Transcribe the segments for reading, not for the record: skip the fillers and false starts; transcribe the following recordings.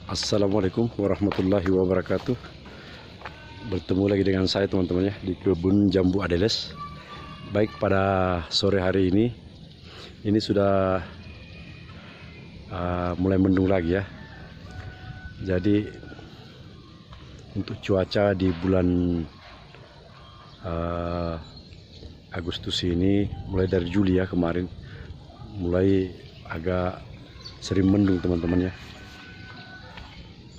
Assalamualaikum warahmatullahi wabarakatuh. Bertemu lagi dengan saya teman-teman ya di kebun jambu Adeles. Baik, pada sore hari ini sudah mulai mendung lagi ya. Jadi untuk cuaca di bulan Agustus ini, mulai dari Juli ya kemarin, mulai agak sering mendung teman-teman ya.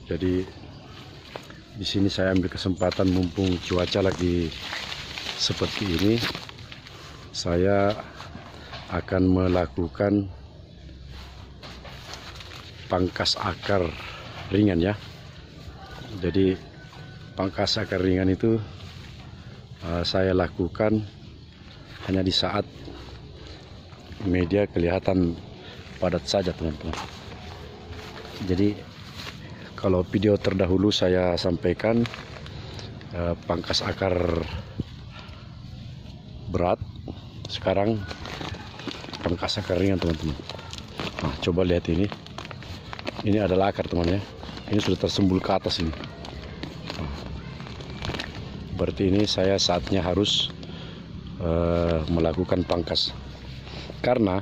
Jadi di sini saya ambil kesempatan mumpung cuaca lagi seperti ini, saya akan melakukan pangkas akar ringan ya. Jadi pangkas akar ringan itu saya lakukan hanya di saat media kelihatan padat saja teman-teman. Jadi kalau video terdahulu saya sampaikan pangkas akar berat, sekarang pangkas akar ringan teman-teman. Nah, coba lihat ini adalah akar teman ya. Ini sudah tersembul ke atas ini. Nah, berarti ini saya saatnya harus melakukan pangkas, karena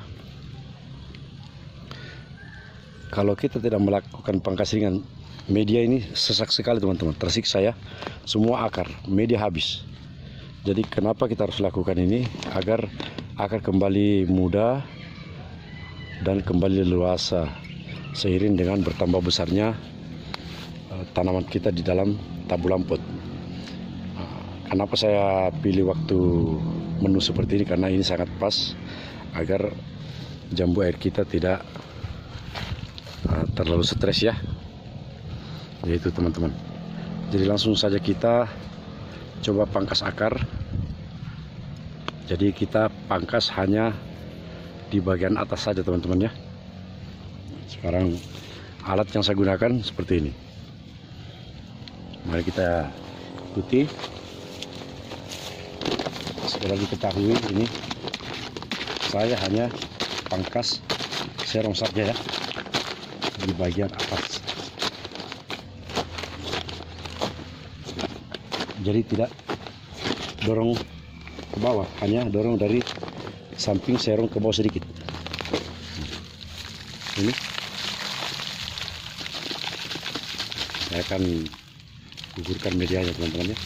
kalau kita tidak melakukan pangkas ringan, media ini sesak sekali teman-teman, tersiksa ya, semua akar media habis. Jadi kenapa kita harus lakukan ini? Agar akar kembali muda dan kembali leluasa seiring dengan bertambah besarnya tanaman kita di dalam tabung pot. Kenapa saya pilih waktu menu seperti ini? Karena ini sangat pas agar jambu air kita tidak terlalu stres ya. Yaitu teman-teman. Jadi langsung saja kita coba pangkas akar. Jadi kita pangkas hanya di bagian atas saja teman-teman ya. Sekarang alat yang saya gunakan seperti ini. Mari kita ikuti. Sekali lagi ketahui, ini saya hanya pangkas serong saja ya di bagian atas. Jadi tidak dorong ke bawah, hanya dorong dari samping serong ke bawah sedikit. Ini saya akan gugurkan medianya teman-teman ya.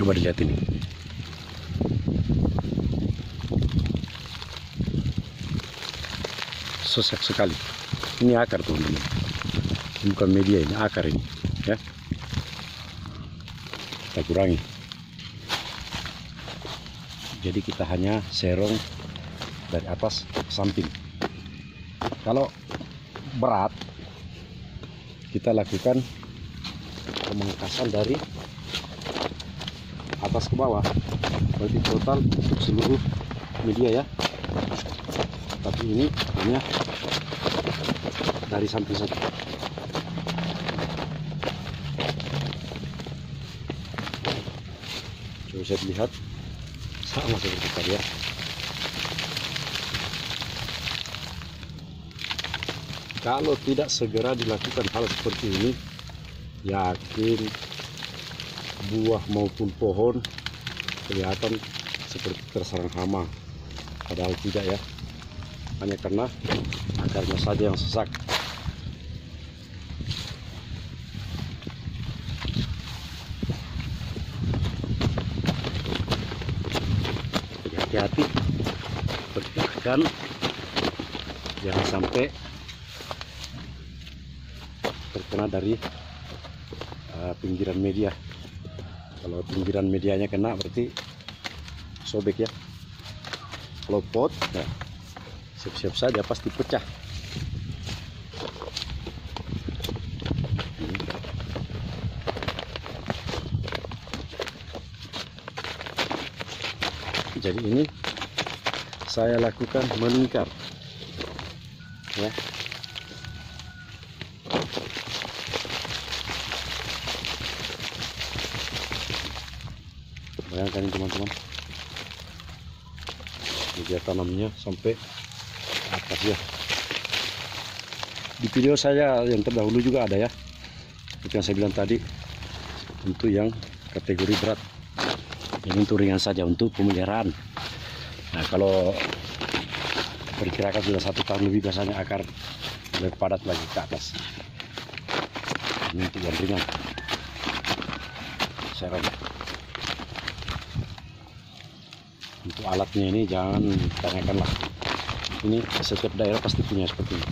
Coba dilihat ini. Sesak sekali. Ini akar teman-teman. Bukan media, ini akar ini ya. Kita kurangi. Jadi kita hanya serong dari atas ke samping. Kalau berat, kita lakukan pemangkasan dari atas ke bawah. Berarti total untuk seluruh media ya. Tapi ini hanya dari samping saja. Coba saya lihat, sama seperti tadi ya. Kalau tidak segera dilakukan hal seperti ini, yakin buah maupun pohon kelihatan seperti terserang hama. Padahal tidak ya, hanya karena akarnya saja yang sesak. Hati-hati, perhatikan jangan sampai terkena dari pinggiran media. Kalau pinggiran medianya kena berarti sobek ya. Kalau pot, nah, siap-siap saja pasti pecah. Jadi ini saya lakukan melingkar ya. Bayangkan teman-teman, media tanamnya sampai atas ya. Di video saya yang terdahulu juga ada ya, seperti yang saya bilang tadi, untuk yang kategori berat. Ini untuk ringan saja untuk pemeliharaan. Nah, kalau perkirakan sudah 1 tahun lebih, biasanya akar lebih padat lagi ke atas. Ini untuk yang ringan. Saya raba. Untuk alatnya ini jangan tanyakanlah. Ini setiap daerah pasti punya seperti ini.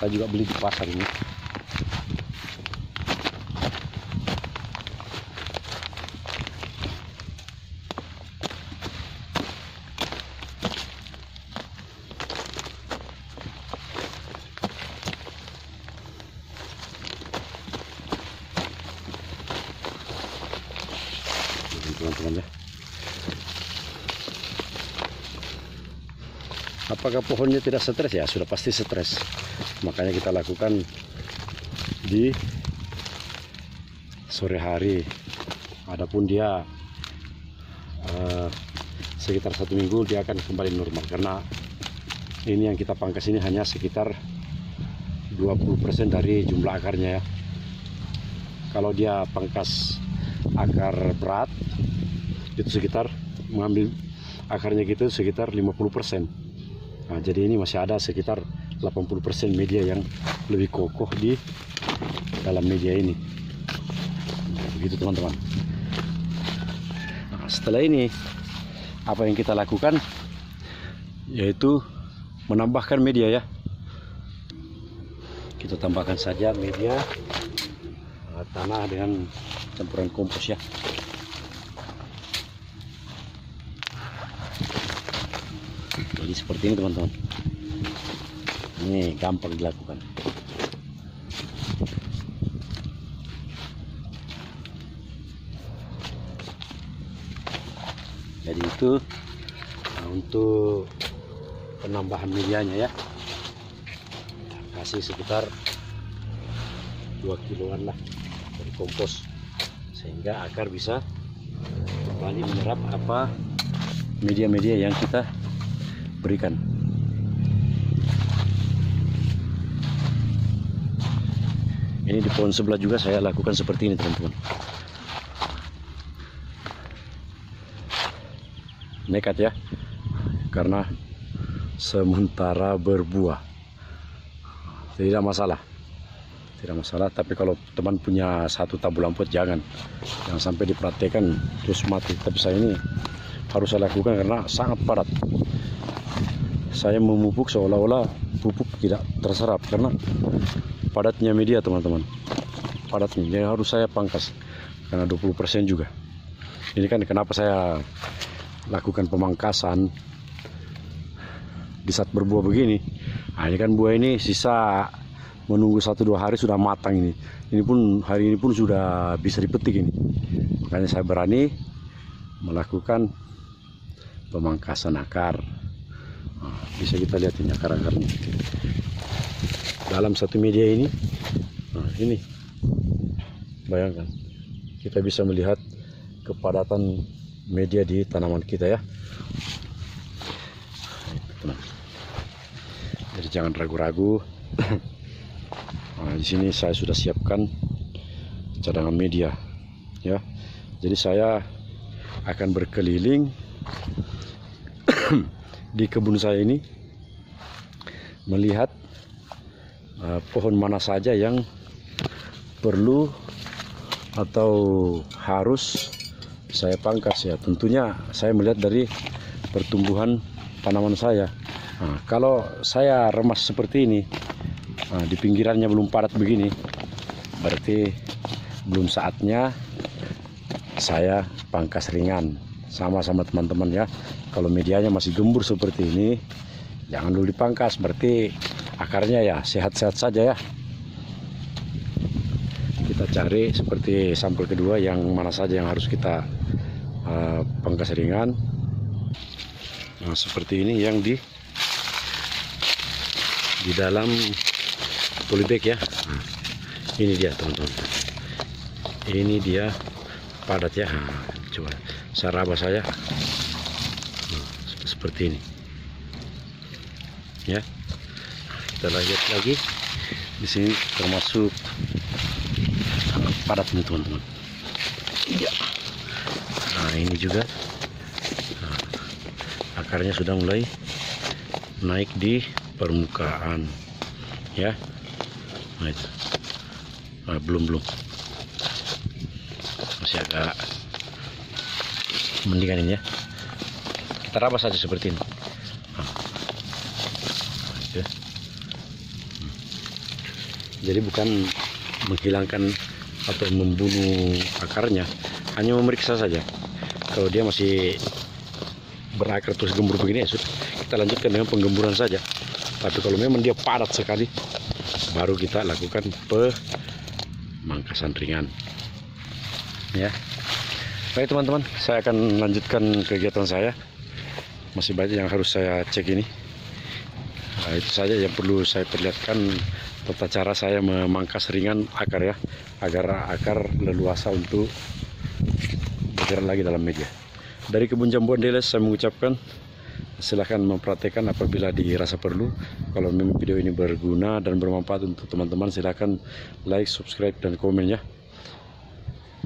Saya juga beli di pasar ini. Teman-teman ya. Apakah pohonnya tidak stres? Ya sudah pasti stres. Makanya kita lakukan di sore hari. Adapun dia sekitar 1 minggu dia akan kembali normal, karena ini yang kita pangkas ini hanya sekitar 20% dari jumlah akarnya ya. Kalau dia pangkas akar berat itu sekitar mengambil akarnya gitu sekitar 50%. Nah, jadi ini masih ada sekitar 80% media yang lebih kokoh di dalam media ini. Nah, begitu teman-teman. Nah, setelah ini apa yang kita lakukan yaitu menambahkan media ya. Kita tambahkan saja media tanah dengan campuran kompos ya. Jadi seperti ini teman-teman. Ini gampang dilakukan. Jadi itu untuk penambahan medianya ya. Kasih sekitar 2 kiloan lah dari kompos, sehingga akar bisa kembali menyerap apa media-media yang kita berikan. Ini di pohon sebelah juga saya lakukan seperti ini teman-teman. Nekat ya, karena sementara berbuah tidak masalah, tapi kalau teman punya 1 tabung lampot jangan sampai diperhatikan terus mati. Tapi saya ini harus saya lakukan karena sangat padat. Saya memupuk seolah-olah pupuk tidak terserap karena padatnya media teman-teman. Padatnya, jadi harus saya pangkas karena 20% juga. Ini kan kenapa saya lakukan pemangkasan di saat berbuah begini. Nah, ini kan buah ini sisa menunggu 1-2 hari sudah matang ini. Ini pun hari ini pun sudah bisa dipetik ini. Makanya saya berani melakukan pemangkasan akar. Nah, bisa kita lihat ini akar-akarnya dalam 1 media ini. Nah, ini bayangkan, kita bisa melihat kepadatan media di tanaman kita ya. Jadi jangan ragu-ragu. Nah, di sini saya sudah siapkan cadangan media ya. Jadi saya akan berkeliling di kebun saya ini melihat pohon mana saja yang perlu atau harus saya pangkas ya. Tentunya saya melihat dari pertumbuhan tanaman saya. Nah, kalau saya remas seperti ini, di pinggirannya belum padat begini, berarti belum saatnya saya pangkas ringan. Sama-sama teman-teman ya. Kalau medianya masih gembur seperti ini, jangan dulu dipangkas, berarti akarnya ya sehat-sehat saja ya. Kita cari seperti sampel kedua yang mana saja yang harus kita pangkas ringan. Nah, seperti ini yang di dalam polybag ya. Nah, ini dia teman-teman. Ini dia padat ya. Nah, coba saya raba saya. Nah, seperti ini. Ya. Kita lihat lagi Di sini termasuk padat nih teman-teman. Iya. Nah ini juga akarnya sudah mulai naik di permukaan, ya. Nah itu, belum masih agak mendingan ini ya. Kita rabas saja seperti ini. Nah, jadi bukan menghilangkan atau membunuh akarnya, hanya memeriksa saja. Kalau dia masih berakar terus gembur begini ya sudah, kita lanjutkan dengan penggemburan saja. Tapi kalau memang dia padat sekali, baru kita lakukan pemangkasan ringan, ya. Baik teman-teman, saya akan lanjutkan kegiatan saya. Masih banyak yang harus saya cek ini. Nah, itu saja yang perlu saya perlihatkan tata cara saya memangkas ringan akar ya, agar akar leluasa untuk bergerak lagi dalam media. Dari Kebun Jambu Andeles saya mengucapkan silahkan mempraktekkan apabila dirasa perlu. Kalau memang video ini berguna dan bermanfaat untuk teman-teman, silahkan like, subscribe, dan komen ya.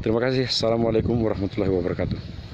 Terima kasih. Assalamualaikum warahmatullahi wabarakatuh.